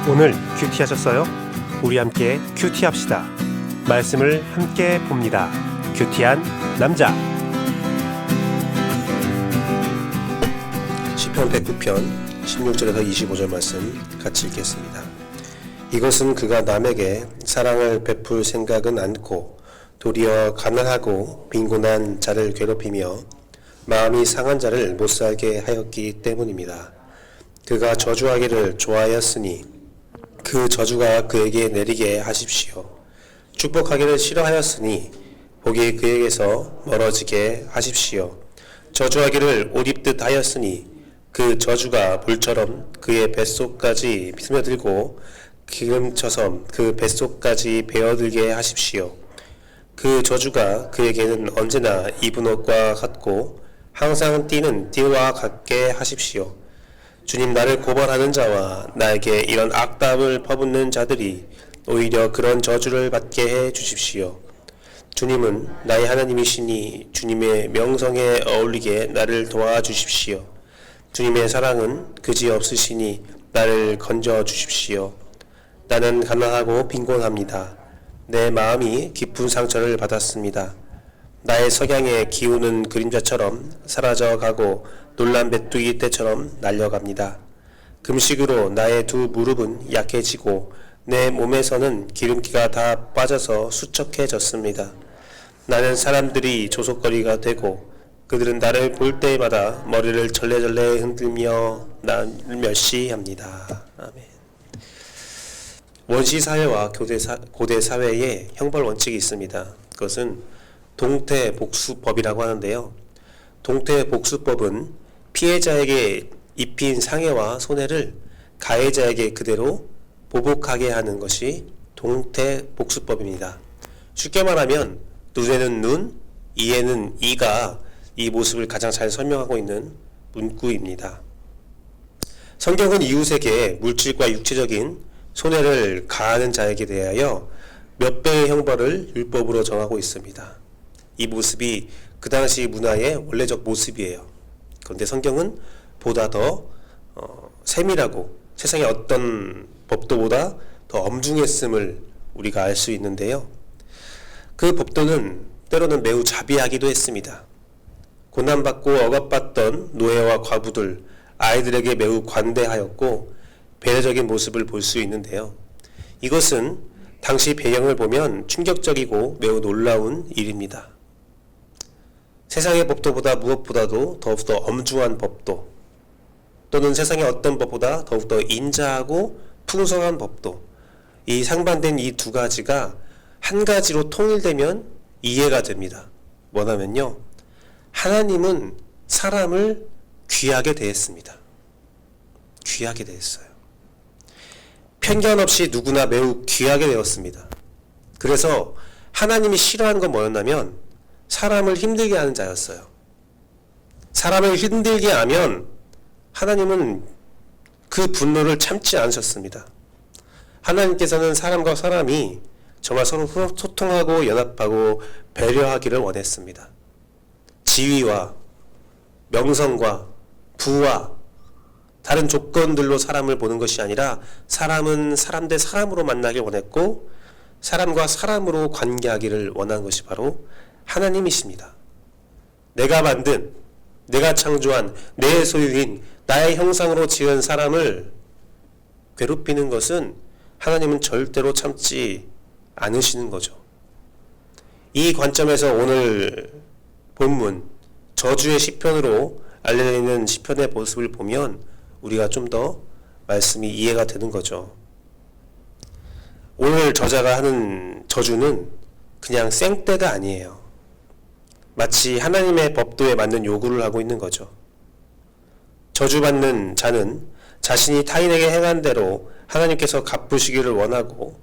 오늘 큐티하셨어요? 우리 함께 큐티합시다. 말씀을 함께 봅니다. 큐티한 남자. 시편 109편 16절에서 25절 말씀 같이 읽겠습니다. 이것은 그가 남에게 사랑을 베풀 생각은 않고 도리어 가난하고 빈곤한 자를 괴롭히며 마음이 상한 자를 못살게 하였기 때문입니다. 그가 저주하기를 좋아하였으니 그 저주가 그에게 내리게 하십시오. 축복하기를 싫어하였으니 복이 그에게서 멀어지게 하십시오. 저주하기를 옷 입듯 하였으니 그 저주가 불처럼 그의 뱃속까지 스며들고 기름처럼 그 뱃속까지 베어들게 하십시오. 그 저주가 그에게는 언제나 입은 옷과 같고 항상 뛰는 띠와 같게 하십시오. 주님, 나를 고발하는 자와 나에게 이런 악담을 퍼붓는 자들이 오히려 그런 저주를 받게 해 주십시오. 주님은 나의 하나님이시니 주님의 명성에 어울리게 나를 도와주십시오. 주님의 사랑은 그지없으시니 나를 건져 주십시오. 나는 가난하고 빈곤합니다. 내 마음이 깊은 상처를 받았습니다. 나의 석양에 기우는 그림자처럼 사라져가고 놀란 메뚜기 떼처럼 날려갑니다. 금식으로 나의 두 무릎은 약해지고 내 몸에서는 기름기가 다 빠져서 수척해졌습니다. 나는 사람들이 조속거리가 되고 그들은 나를 볼 때마다 머리를 절레절레 흔들며 나를 멸시합니다. 아멘. 원시사회와 고대 사회에 형벌 원칙이 있습니다. 그것은 동태복수법이라고 하는데요. 동태복수법은 피해자에게 입힌 상해와 손해를 가해자에게 그대로 보복하게 하는 것이 동태복수법입니다. 쉽게 말하면 눈에는 눈, 이에는 이가 이 모습을 가장 잘 설명하고 있는 문구입니다. 성경은 이웃에게 물질과 육체적인 손해를 가하는 자에게 대하여 몇 배의 형벌을 율법으로 정하고 있습니다. 이 모습이 그 당시 문화의 원래적 모습이에요. 그런데 성경은 보다 더 세밀하고 세상의 어떤 법도보다 더 엄중했음을 우리가 알 수 있는데요. 그 법도는 때로는 매우 자비하기도 했습니다. 고난받고 억압받던 노예와 과부들, 아이들에게 매우 관대하였고 배려적인 모습을 볼 수 있는데요. 이것은 당시 배경을 보면 충격적이고 매우 놀라운 일입니다. 세상의 법도보다 무엇보다도 더욱더 엄중한 법도, 또는 세상의 어떤 법보다 더욱더 인자하고 풍성한 법도, 이 상반된 이 두 가지가 한 가지로 통일되면 이해가 됩니다. 뭐냐면요, 하나님은 사람을 귀하게 대했습니다. 귀하게 대했어요. 편견 없이 누구나 매우 귀하게 되었습니다. 그래서 하나님이 싫어하는 건 뭐였냐면 사람을 힘들게 하는 자였어요. 사람을 힘들게 하면 하나님은 그 분노를 참지 않으셨습니다. 하나님께서는 사람과 사람이 정말 서로 소통하고 연합하고 배려하기를 원했습니다. 지위와 명성과 부와 다른 조건들로 사람을 보는 것이 아니라 사람은 사람 대 사람으로 만나길 원했고 사람과 사람으로 관계하기를 원한 것이 바로 하나님이십니다. 내가 만든, 내가 창조한 내 소유인 나의 형상으로 지은 사람을 괴롭히는 것은 하나님은 절대로 참지 않으시는 거죠. 이 관점에서 오늘 본문 저주의 시편으로 알려져 있는 시편의 모습을 보면 우리가 좀 더 말씀이 이해가 되는 거죠. 오늘 저자가 하는 저주는 그냥 생떼가 아니에요. 마치 하나님의 법도에 맞는 요구를 하고 있는 거죠. 저주받는 자는 자신이 타인에게 행한 대로 하나님께서 갚으시기를 원하고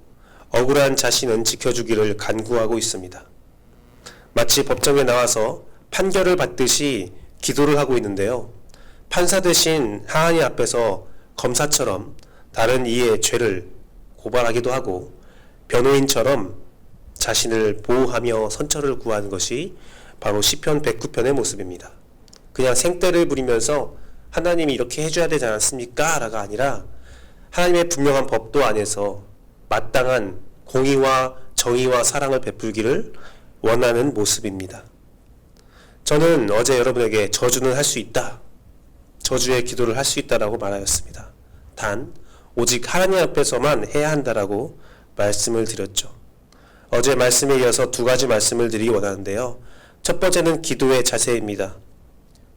억울한 자신은 지켜주기를 간구하고 있습니다. 마치 법정에 나와서 판결을 받듯이 기도를 하고 있는데요. 판사 대신 하나님 앞에서 검사처럼 다른 이의 죄를 고발하기도 하고 변호인처럼 자신을 보호하며 선처를 구하는 것이 바로 시편 109편의 모습입니다. 그냥 생떼를 부리면서 하나님이 이렇게 해줘야 되지 않습니까? 라가 아니라 하나님의 분명한 법도 안에서 마땅한 공의와 정의와 사랑을 베풀기를 원하는 모습입니다. 저는 어제 여러분에게 저주는 할 수 있다, 저주의 기도를 할 수 있다라고 말하였습니다. 단 오직 하나님 앞에서만 해야 한다라고 말씀을 드렸죠. 어제 말씀에 이어서 두 가지 말씀을 드리기 원하는데요. 첫 번째는 기도의 자세입니다.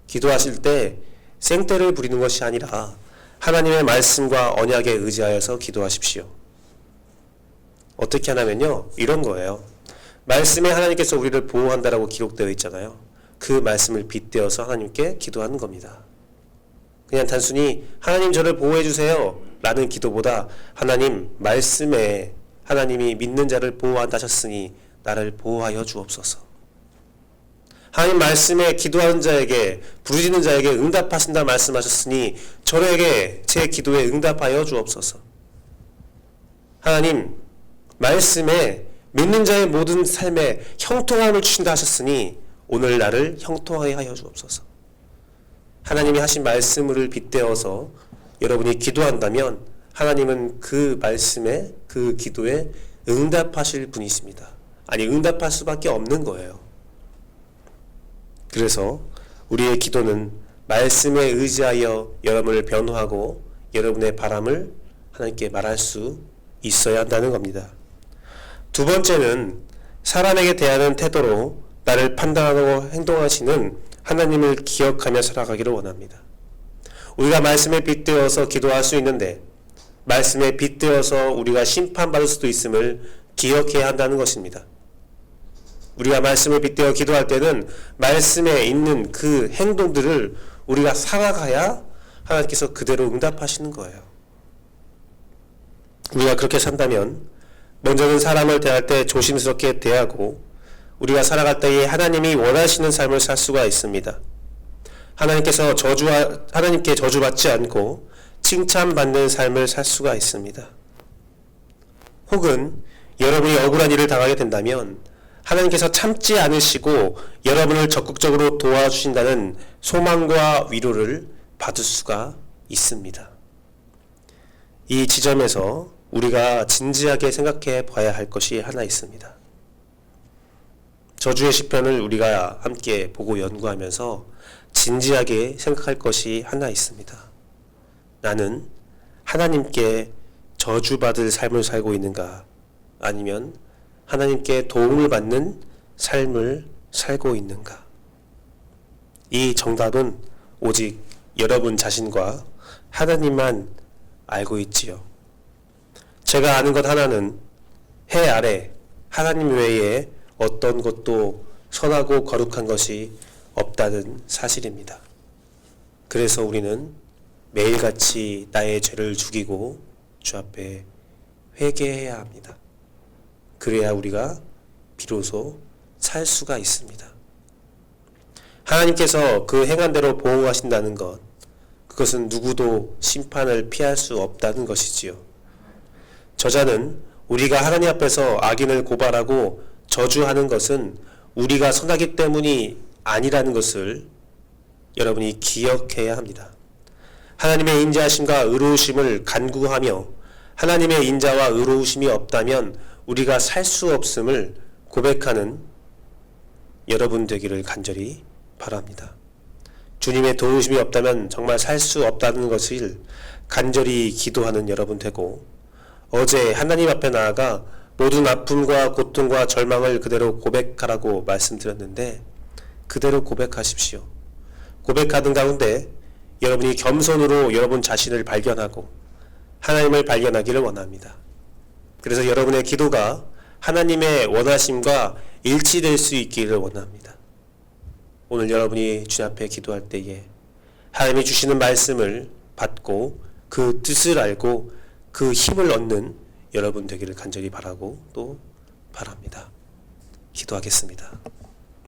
기도하실 때 생떼를 부리는 것이 아니라 하나님의 말씀과 언약에 의지하여서 기도하십시오. 어떻게 하냐면요, 이런 거예요. 말씀에 하나님께서 우리를 보호한다라고 기록되어 있잖아요. 그 말씀을 빗대어서 하나님께 기도하는 겁니다. 그냥 단순히 하나님 저를 보호해 주세요 라는 기도보다 하나님 말씀에 하나님이 믿는 자를 보호한다 하셨으니 나를 보호하여 주옵소서. 하나님 말씀에 기도하는 자에게, 부르짖는 자에게 응답하신다 말씀하셨으니 저에게 제 기도에 응답하여 주옵소서. 하나님 말씀에 믿는 자의 모든 삶에 형통함을 주신다 하셨으니 오늘 나를 형통하게 하여 주옵소서. 하나님이 하신 말씀을 빗대어서 여러분이 기도한다면 하나님은 그 말씀에, 그 기도에 응답하실 분이십니다. 아니, 응답할 수밖에 없는 거예요. 그래서 우리의 기도는 말씀에 의지하여 여러분을 변호하고 여러분의 바람을 하나님께 말할 수 있어야 한다는 겁니다. 두 번째는 사람에게 대하는 태도로 나를 판단하고 행동하시는 하나님을 기억하며 살아가기를 원합니다. 우리가 말씀에 빗대어서 기도할 수 있는데 말씀에 빗대어서 우리가 심판받을 수도 있음을 기억해야 한다는 것입니다. 우리가 말씀을 빗대어 기도할 때는 말씀에 있는 그 행동들을 우리가 살아가야 하나님께서 그대로 응답하시는 거예요. 우리가 그렇게 산다면 먼저는 사람을 대할 때 조심스럽게 대하고 우리가 살아갈 때에 하나님이 원하시는 삶을 살 수가 있습니다. 하나님께 저주받지 않고 칭찬받는 삶을 살 수가 있습니다. 혹은 여러분이 억울한 일을 당하게 된다면 하나님께서 참지 않으시고 여러분을 적극적으로 도와주신다는 소망과 위로를 받을 수가 있습니다. 이 지점에서 우리가 진지하게 생각해 봐야 할 것이 하나 있습니다. 저주의 시편을 우리가 함께 보고 연구하면서 진지하게 생각할 것이 하나 있습니다. 나는 하나님께 저주받을 삶을 살고 있는가? 아니면 하나님께 도움을 받는 삶을 살고 있는가? 이 정답은 오직 여러분 자신과 하나님만 알고 있지요. 제가 아는 것 하나는 해 아래 하나님 외에 어떤 것도 선하고 거룩한 것이 없다는 사실입니다. 그래서 우리는 매일같이 나의 죄를 죽이고 주 앞에 회개해야 합니다. 그래야 우리가 비로소 살 수가 있습니다. 하나님께서 그 행한 대로 보호하신다는 것, 그것은 누구도 심판을 피할 수 없다는 것이지요. 저자는 우리가 하나님 앞에서 악인을 고발하고 저주하는 것은 우리가 선하기 때문이 아니라는 것을 여러분이 기억해야 합니다. 하나님의 인자하심과 의로우심을 간구하며 하나님의 인자와 의로우심이 없다면 우리가 살 수 없음을 고백하는 여러분 되기를 간절히 바랍니다. 주님의 도우심이 없다면 정말 살 수 없다는 것을 간절히 기도하는 여러분 되고, 어제 하나님 앞에 나아가 모든 아픔과 고통과 절망을 그대로 고백하라고 말씀드렸는데 그대로 고백하십시오. 고백하는 가운데 여러분이 겸손으로 여러분 자신을 발견하고 하나님을 발견하기를 원합니다. 그래서 여러분의 기도가 하나님의 원하심과 일치될 수 있기를 원합니다. 오늘 여러분이 주님 앞에 기도할 때에 하나님이 주시는 말씀을 받고 그 뜻을 알고 그 힘을 얻는 여러분 되기를 간절히 바라고 또 바랍니다. 기도하겠습니다.